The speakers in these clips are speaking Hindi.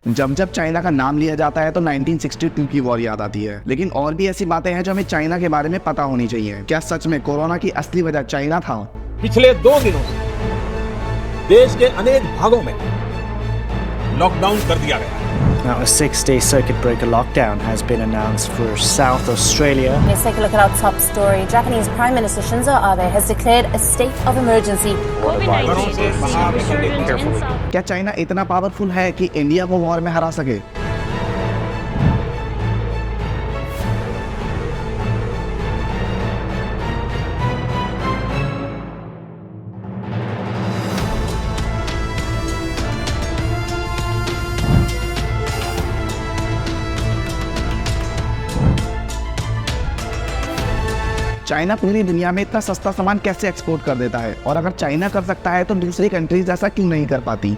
जब जब चाइना का नाम लिया जाता है तो 1962 की वॉर याद आती है, लेकिन और भी ऐसी बातें हैं जो हमें चाइना के बारे में पता होनी चाहिए। क्या सच में कोरोना की असली वजह चाइना था? पिछले 2 दिनों से देश के अनेक भागों में लॉकडाउन कर दिया गया है। Now, a 6-day circuit breaker lockdown has been announced for South Australia. Let's take a look at our top story. Japanese Prime Minister Shinzo Abe has declared a state of emergency. क्या चाइना इतना पावरफुल है कि इंडिया को वॉर में हरा सके? चाइना पूरी दुनिया में इतना सस्ता सामान कैसे एक्सपोर्ट कर देता है? और अगर चाइना कर सकता है तो दूसरी कंट्रीज ऐसा क्यों नहीं कर पाती?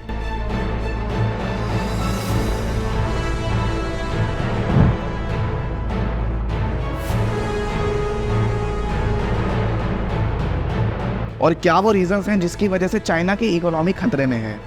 और क्या वो रीजंस हैं जिसकी वजह से चाइना की इकोनॉमी खतरे में है?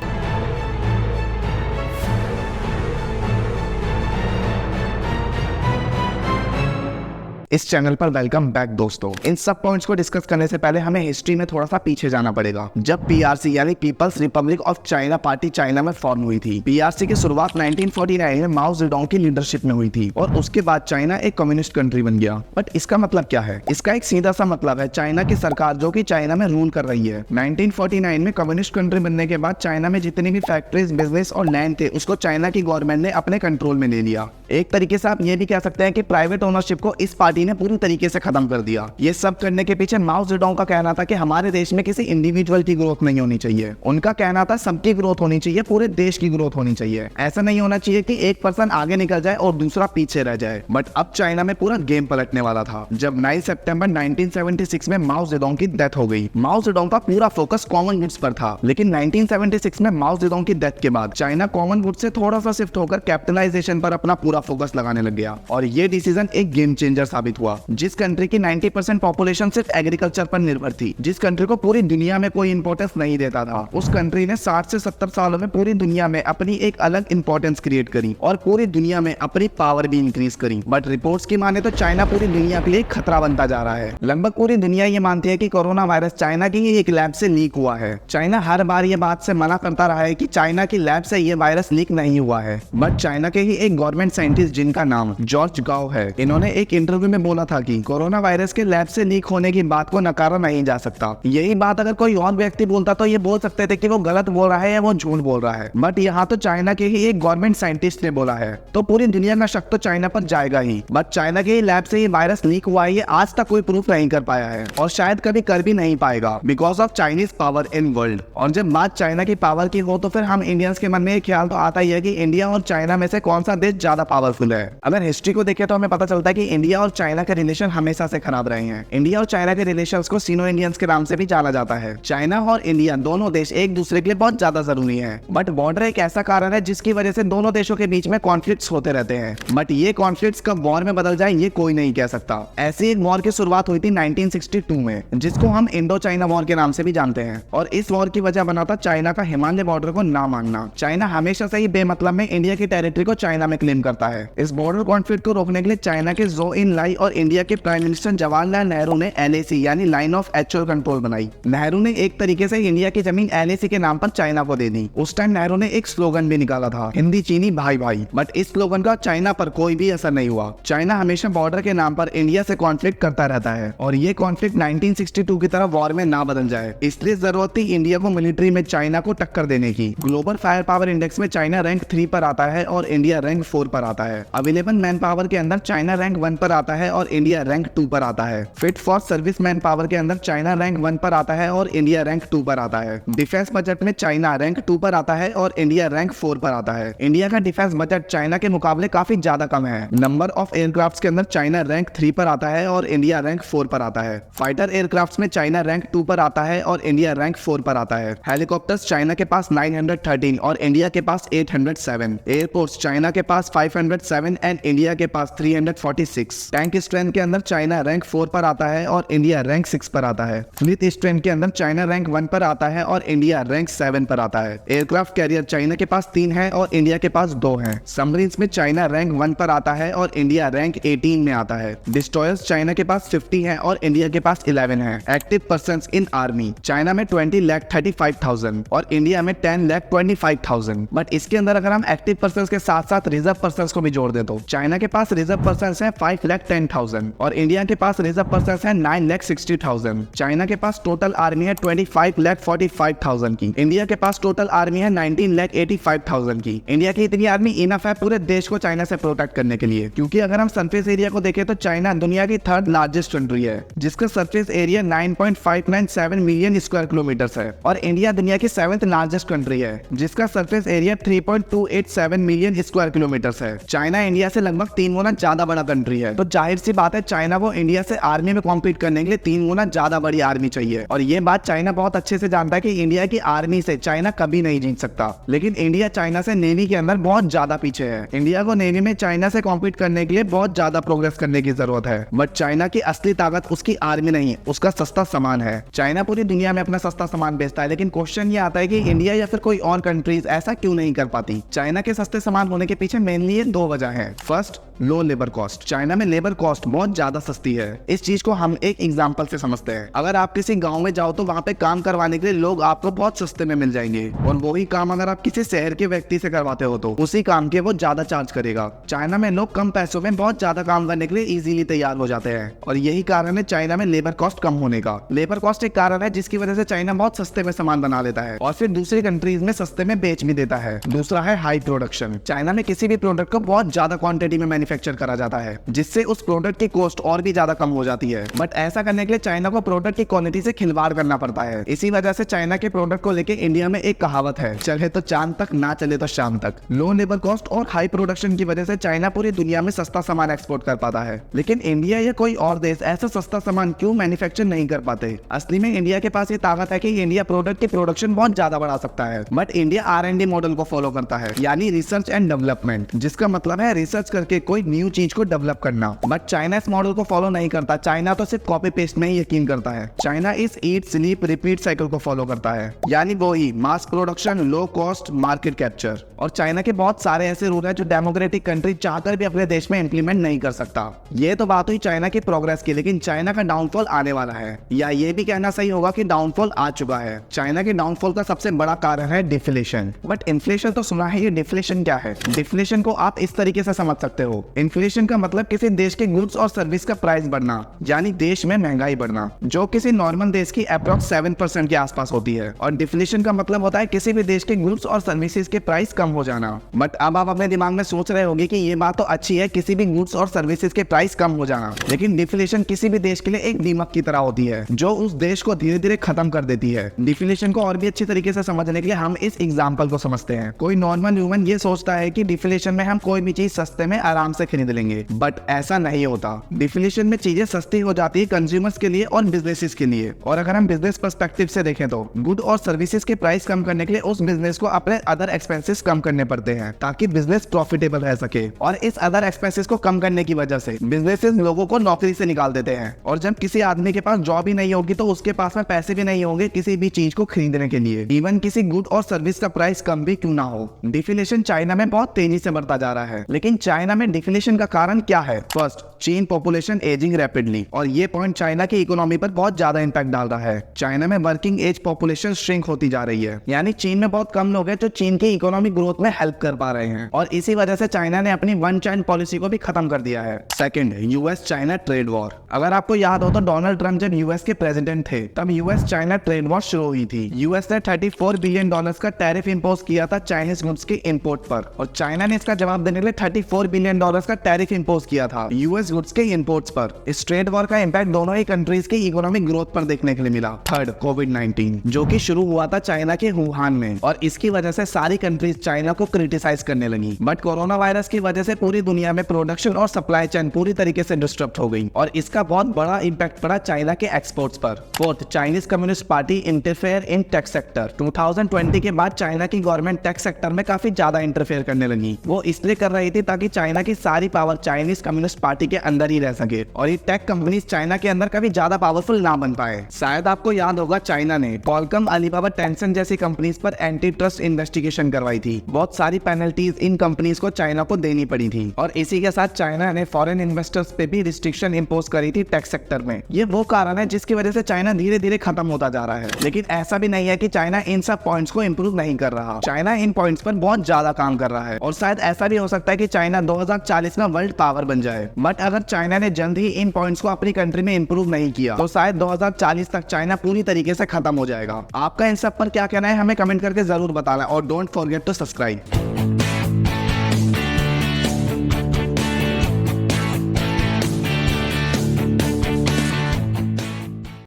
इस चैनल पर वेलकम बैक दोस्तों। इन सब पॉइंट्स को डिस्कस करने से पहले हमें हिस्ट्री में थोड़ा सा पीछे जाना पड़ेगा। जब पीआरसी यानी people's republic of China party China में फॉर्म हुई थी। पीआरसी की शुरुआत 1949 में माओ जेडोंग की लीडरशिप में हुई थी और उसके बाद चाइना एक कम्युनिस्ट कंट्री बन गया। बट इसका मतलब क्या है? इसका एक सीधा सा मतलब है चाइना की सरकार जो कि चाइना में रूल कर रही है। 1949 में कम्युनिस्ट कंट्री बनने के बाद चाइना में जितनी भी फैक्ट्रीज, बिजनेस और लैंड थे उसको चाइना की गवर्नमेंट ने अपने कंट्रोल में ले लिया। एक तरीके से आप ये भी कह सकते हैं कि प्राइवेट ओनरशिप को इस पार्टी ने पूरी तरीके से खत्म कर दिया। ये सब करने के पीछे माओ जेडोंग का कहना था कि हमारे देश में किसी इंडिविजुअल की ग्रोथ नहीं होनी चाहिए। उनका कहना था सबकी ग्रोथ होनी चाहिए, पूरे देश की ग्रोथ होनी चाहिए। ऐसा नहीं होना चाहिए कि एक पर्सन आगे निकल जाए और दूसरा पीछे रह जाए। बट अब चाइना में पूरा गेम पलटने वाला था जब 9 सितंबर 1976 में माओ जेडोंग की डेथ हो गई। माओ जेडोंग का पूरा फोकस कॉमन गुड्स पर था, लेकिन 1976 में माओ जेडोंग की डेथ के बाद चाइना कॉमन गुड्स से थोड़ा सा शिफ्ट होकर कैपिटलाइजेशन पर अपना पूरा फोकस लगाने लग गया। और ये डिसीजन एक गेम चेंजर साबित हुआ। जिस कंट्री की 90% पॉपुलेशन सिर्फ एग्रीकल्चर पर निर्भर थी, जिस कंट्री को पूरी दुनिया में कोई इंपॉर्टेंस नहीं देता था, उस कंट्री ने 60 से 70 सालों में पूरी दुनिया में अपनी एक अलग इंपॉर्टेंस क्रिएट करी और पूरी दुनिया में अपनी पावर भी इंक्रीज करी। बट रिपोर्ट्स की माने तो चाइना पूरी दुनिया के लिए खतरा बनता जा रहा है। लगभग पूरी दुनिया ये मानती है कि कोरोना वायरस चाइना की ही एक लैब से लीक हुआ है। चाइना हर बार ये बात से मना करता रहा है कि चाइना की लैब से ये वायरस लीक नहीं हुआ है। बट चाइना के ही एक गवर्नमेंट साइंटिस्ट जिनका नाम जॉर्ज गाओ है, इन्होंने एक इंटरव्यू में बोला था कि कोरोना वायरस के लैब से लीक होने की बात को नकारा नहीं जा सकता। यही बात अगर कोई और व्यक्ति बोलता तो ये बोल सकते थे कि वो गलत बोल रहा है या वो झूठ बोल रहा है। बट यहाँ तो चाइना के ही एक गवर्नमेंट साइंटिस्ट ने बोला है, तो पूरी दुनिया का शक तो चाइना पर जाएगा ही। बट चाइना के ही लैब से ये वायरस लीक हुआ है ये आज तक कोई प्रूफ नहीं कर पाया है और शायद कभी कर भी नहीं पाएगा, because of Chinese power in world. और जब बात चाइना की पावर की हो तो फिर हम इंडियंस के मन में एक ख्याल तो आता ही है कि इंडिया और चाइना में से कौन सा देश ज्यादा पावरफुल है। अगर हिस्ट्री को देखें तो हमें पता चलता है कि इंडिया और चाइना के रिलेशन हमेशा से खराब रहे हैं। इंडिया और चाइना के रिलेशंस को सिनो इंडियंस के नाम से भी जाना जाता है। चाइना और इंडिया दोनों देश एक दूसरे के लिए बहुत ज्यादा जरूरी हैं। बट बॉर्डर एक ऐसा कारण है जिसकी वजह से दोनों देशों के बीच में कॉन्फ्लिक्ट्स होते रहते हैं। बट ये कॉन्फ्लिक्ट्स कब वॉर में बदल जाए ये कोई नहीं कह सकता। ऐसी एक वॉर की शुरुआत हुई थी 1962 में, जिसको हम इंडो चाइना वॉर के नाम से भी जानते हैं। और इस वॉर की वजह बना था चाइना का हिमालय बॉर्डर को ना मानना। चाइना हमेशा से ही बेमतलब में इंडिया की टेरिटरी को चाइना में क्लेम करता है। इस बॉर्डर कॉन्फ्लिक्ट को रोकने के लिए चाइना के जो इन लाई और इंडिया के प्राइम मिनिस्टर जवाहरलाल नेहरू ने LAC यानी लाइन ऑफ एक्चुअल कंट्रोल बनाई। नेहरू ने एक तरीके से इंडिया की जमीन LAC के नाम पर चाइना को दे दी। उस टाइम नेहरू ने एक स्लोगन भी निकाला था, हिंदी चीनी भाई भाई। बट इस स्लोगन का चाइना पर कोई भी असर नहीं हुआ। चाइना हमेशा बॉर्डर के नाम पर इंडिया से कॉन्फ्लिक्ट करता रहता है और ये कॉन्फ्लिक्ट 1962 की तरह वॉर में ना बदल जाए, इसलिए जरूरत थी इंडिया को मिलिट्री में चाइना को टक्कर देने की। ग्लोबल फायर पावर इंडेक्स में चाइना रैंक 3 पर आता है और इंडिया रैंक 4 पर आता है। अवेलेबल मैन पावर के अंदर चाइना रैंक 1 पर आता है और इंडिया रैंक 2 पर आता है। Fit for service man power के अंदर चाइना रैंक 1 पर आता है और इंडिया रैंक 2 पर आता है। डिफेंस बजट में चाइना रैंक 2 पर आता है और इंडिया रैंक 4 पर आता है। इंडिया का डिफेंस बजट चाइना के मुकाबले काफी ज्यादा कम है। नंबर ऑफ एयरक्राफ्ट्स के अंदर चाइना रैंक 3 पर आता है और इंडिया रैंक 4 पर आता है। फाइटर एयरक्राफ्ट्स में चाइना रैंक 2 पर आता है और इंडिया रैंक 4 पर आता है। हेलीकॉप्टर्स चाइना के पास 913 और इंडिया के पास 807। एयरपोर्ट्स चाइना के पास 507 एंड इंडिया के पास 346। टैंक बैंक स्ट्रेंथ के अंदर चाइना रैंक 4 पर आता है और इंडिया रैंक 6 पर आता है। फ्लीट स्ट्रेंथ के अंदर चाइना रैंक 1 पर आता है और इंडिया रैंक 7 पर आता है। एयरक्राफ्ट कैरियर चाइना के पास 3 है और इंडिया के पास 2 हैं। सबमरीन्स में चाइना रैंक 1 पर आता है और इंडिया रैंक 18 में आता है। डिस्ट्रॉयर्स चाइना के पास 50 है और इंडिया के पास 11 है। एक्टिव पर्संस इन आर्मी चाइना में 20,35,000 और इंडिया में 10,25,000। बट इसके अंदर अगर हम एक्टिव पर्संस के साथ साथ रिजर्व पर्संस को भी जोड़ दे तो चाइना के पास रिजर्व पर्संस है 5,10,000 और इंडिया के पास रिजर्व पर्संस है 9,60,000। चाइना के पास टोटल आर्मी है 25,45,000 की। इंडिया के पास टोटल आर्मी है 19,85,000 की। इंडिया की इतनी आर्मी इनफ है पूरे देश को चाइना से प्रोटेक्ट करने के लिए, क्योंकि अगर हम सरफेस एरिया को देखें तो चाइना दुनिया की 3rd लार्जेस्ट कंट्री है जिसका surface area 9.597 million square kilometre है और इंडिया दुनिया की 7th लार्जेस्ट कंट्री है जिसका surface area 3.287 million square kilometre है। चाइना इंडिया से लगभग 3 गुना ज्यादा बड़ा कंट्री है, तो जाहिर सी बात है चाइना को इंडिया से आर्मी में कॉम्पीट करने के लिए 3 गुना ज्यादा बड़ी आर्मी चाहिए। और ये बात चाइना बहुत अच्छे से जानता है कि इंडिया की आर्मी से चाइना कभी नहीं जीत सकता। लेकिन इंडिया चाइना से नेवी के अंदर बहुत ज्यादा पीछे है। इंडिया को नेवी में चाइना से कॉम्पीट करने के लिए बहुत ज्यादा प्रोग्रेस करने की जरूरत है। बट चाइना की असली ताकत उसकी आर्मी नहीं है, उसका सस्ता सामान है। चाइना पूरी दुनिया में अपना सस्ता सामान बेचता है, लेकिन क्वेश्चन ये आता है कि इंडिया या फिर कोई और कंट्रीज ऐसा क्यों नहीं कर पाती। चाइना के सस्ते सामान होने के पीछे मेनली ये 2 वजह है। फर्स्ट, लो लेबर कॉस्ट। चाइना में लेबर कॉस्ट बहुत ज्यादा सस्ती है। इस चीज को हम एक एग्जांपल से समझते हैं। अगर आप किसी गांव में जाओ तो वहां पे काम करवाने के लिए लोग आपको बहुत सस्ते में मिल जाएंगे और वही काम अगर आप किसी शहर के व्यक्ति से करवाते हो तो उसी काम के वो ज्यादा चार्ज करेगा। चाइना में लोग कम पैसों में बहुत ज्यादा काम करने के लिए इजीली तैयार हो जाते हैं और यही कारण है चाइना में लेबर कॉस्ट कम होने का। लेबर कॉस्ट एक कारण है जिसकी वजह से चाइना बहुत सस्ते में सामान बना लेता है और फिर दूसरी कंट्रीज में सस्ते में बेच भी देता है। दूसरा है हाई प्रोडक्शन। चाइना में किसी भी प्रोडक्ट को बहुत ज्यादा क्वांटिटी में मैन्युफैक्चर करा जाता है जिससे उस प्रोडक्ट की कॉस्ट और भी ज्यादा कम हो जाती है। बट ऐसा करने के लिए चाइना को प्रोडक्ट की क्वालिटी से खिलवाड़ करना पड़ता है। इसी वजह से चाइना के प्रोडक्ट को लेके इंडिया में एक कहावत है, चले तो चांद तक, ना चले तो शाम तक। लो लेबर कॉस्ट और हाई प्रोडक्शन की वजह से चाइना पूरी दुनिया में सस्ता सामान एक्सपोर्ट कर पाता है, लेकिन इंडिया या कोई और देश ऐसा सस्ता सामान क्यों मैन्युफैक्चर नहीं कर पाते। असली में इंडिया के पास ये ताकत है कि इंडिया प्रोडक्ट की प्रोडक्शन बहुत ज्यादा बढ़ा सकता है। बट इंडिया R&D मॉडल को फॉलो करता है, यानी रिसर्च एंड डेवलपमेंट, जिसका मतलब है रिसर्च करके कोई न्यू चीज को डेवलप करना। बट चाइना इस मॉडल को फॉलो नहीं करता। चाइना तो सिर्फ कॉपी पेस्ट में ही यकीन करता है। चाइना इस ईट स्लीप रिपीट साइकिल को फॉलो करता है, यानी वो ही mass production, low cost, market capture. और चाइना के बहुत सारे ऐसे रूल है जो डेमोक्रेटिक कंट्री चाहकर भी अपने देश में इंप्लीमेंट नहीं कर सकता। ये तो बात हुई चाइना की प्रोग्रेस की, लेकिन चाइना का डाउनफॉल आने वाला है, या ये भी कहना सही होगा कि डाउनफॉल आ चुका है। चाइना के डाउनफॉल का सबसे बड़ा कारण है डिफ्लेशन। बट इन्फ्लेशन तो सुना है, ये डिफ्लेशन क्या है? डिफ्लेशन को आप इस तरीके से समझ सकते हो। इन्फ्लेशन का मतलब किसी देश के गुड्स और सर्विस का प्राइस बढ़ना, यानी देश में महंगाई बढ़ना, जो किसी नॉर्मल देश की अप्रॉक्स 7% के आसपास होती है। और डिफ्लेशन का मतलब होता है किसी भी देश के गुड्स और सर्विसेज के प्राइस कम हो जाना। बट अब आप अपने दिमाग में सोच रहे होंगे कि ये बात तो अच्छी है, किसी भी गुड्स और सर्विसेज के प्राइस कम हो जाना, लेकिन डिफ्लेशन किसी भी देश के लिए एक दीमक की तरह होती है जो उस देश को धीरे धीरे खत्म कर देती है। डिफ्लेशन को और भी अच्छी तरीके से समझने के लिए हम इस एग्जांपल को समझते हैं। कोई नॉर्मल ह्यूमन ये सोचता है कि डिफ्लेशन में हम कोई भी चीज सस्ते में आराम से खरीद लेंगे, बट ऐसा नहीं होता। डिफ्लेशन में चीजें सस्ती हो जाती है कंज्यूमर्स के लिए और बिजनेसेस के लिए। और अगर हम बिजनेस पर्सपेक्टिव से देखें तो गुड और सर्विसेज के प्राइस कम करने के लिए उस बिजनेस को अपने अदर एक्सपेंसेस कम करने पड़ते हैं ताकि बिजनेस प्रॉफिटेबल रह सके। और इस अदर एक्सपेंसेस को कम करने की वजह से बिजनेसेस लोगों को नौकरी से निकाल देते हैं। और जब किसी आदमी के पास जॉब ही नहीं होगी तो उसके पास में पैसे भी नहीं होंगे किसी भी चीज को खरीदने के लिए, इवन किसी गुड और सर्विस का प्राइस कम भी क्यों ना हो। डिफ्लेशन चाइना में बहुत तेजी से बढ़ता जा रहा है, लेकिन चाइना में डिफ्लेशन का कारण क्या है? फर्स्ट, चीन पॉपुलेशन एजिंग रैपिडली, और ये पॉइंट चाइना की इकोनॉमी पर बहुत ज्यादा इंपैक्ट डाल रहा है। चाइना में वर्किंग एज पॉपुलेशन श्रिंक होती जा रही है, यानी चीन में बहुत कम लोग हैं जो चीन की इकोनॉमिक ग्रोथ में हेल्प कर पा रहे हैं। और इसी वजह से चाइना ने अपनी वन चाइना पॉलिसी को भी खत्म कर दिया है। Second, US China trade war. अगर आपको याद हो तो डोनाल्ड ट्रंप जब यूएस के प्रेसिडेंट थे तब यूएस चाइना ट्रेड वॉर शुरू हुई थी। यूएस ने $34 बिलियन का टैरिफ इंपोज किया था चाइनीज गुड्स के इंपोर्ट पर, और चाइना ने इसका जवाब देने के लिए $34 बिलियन का टैरिफ इंपोज किया था यूएस गुड्स के इंपोर्ट्स पर। इस ट्रेड वॉर का इंपैक्ट दोनों ही कंट्रीज की इकोनॉमिक ग्रोथ पर देखने के लिए मिला। थर्ड, कोविड-19, जो कि शुरू हुआ था चाइना के वुहान में, और इसकी वजह से सारी कंट्रीज चाइना को क्रिटिसाइज करने लगी। बट कोरोना वायरस की वजह से पूरी दुनिया में प्रोडक्शन और सप्लाई चेन पूरी तरीके से डिस्टर्ब हो गई, और इसका बहुत बड़ा इंपैक्ट पड़ा चाइना के एक्सपोर्ट्स पर। Fourth, Chinese communist party interfere in tech sector. 2020 के बाद चाइना की गवर्नमेंट टेक सेक्टर में काफी ज्यादा इंटरफेयर करने लगी। वो इसलिए कर रही थी ताकि चाइना की सारी पावर चाइनीज कम्युनिस्ट पार्टी के अंदर ही रह सके और ये टेक कंपनीज चाइना के अंदर कभी ज्यादा पावरफुल ना बन पाए। शायद आपको याद होगा चाइना ने क्वालकॉम, अलीबाबा, टेंसेंट जैसी कंपनीज पर एंटी ट्रस्ट इन्वेस्टिगेशन करवाई थी। बहुत सारी पेनल्टीज इन कंपनीज को चाइना को देनी पड़ी थी और इसी के साथ चाइना ने फॉरेन इन्वेस्टर्स पे भी रिस्ट्रिक्शन इंपोज करी थी टेक सेक्टर में। ये वो कारण है जिसकी वजह से चाइना धीरे धीरे खत्म होता जा रहा है। लेकिन ऐसा भी नहीं है कि चाइना इन सब पॉइंट्स को इंप्रूव नहीं कर रहा। चाइना इन पॉइंट्स पर बहुत ज्यादा काम कर रहा है और शायद ऐसा भी हो सकता है कि चाइना 2040 में वर्ल्ड पावर बन जाए। बट अगर चाइना ने जल्द ही इन पॉइंट्स को अपनी कंट्री में इंप्रूव नहीं किया तो शायद 2040 तक चाइना पूरी तरीके से खत्म हो जाएगा। आपका इन सब पर क्या कहना है हमें कमेंट करके जरूर बताना और डोंट फॉरगेट टू सब्सक्राइब।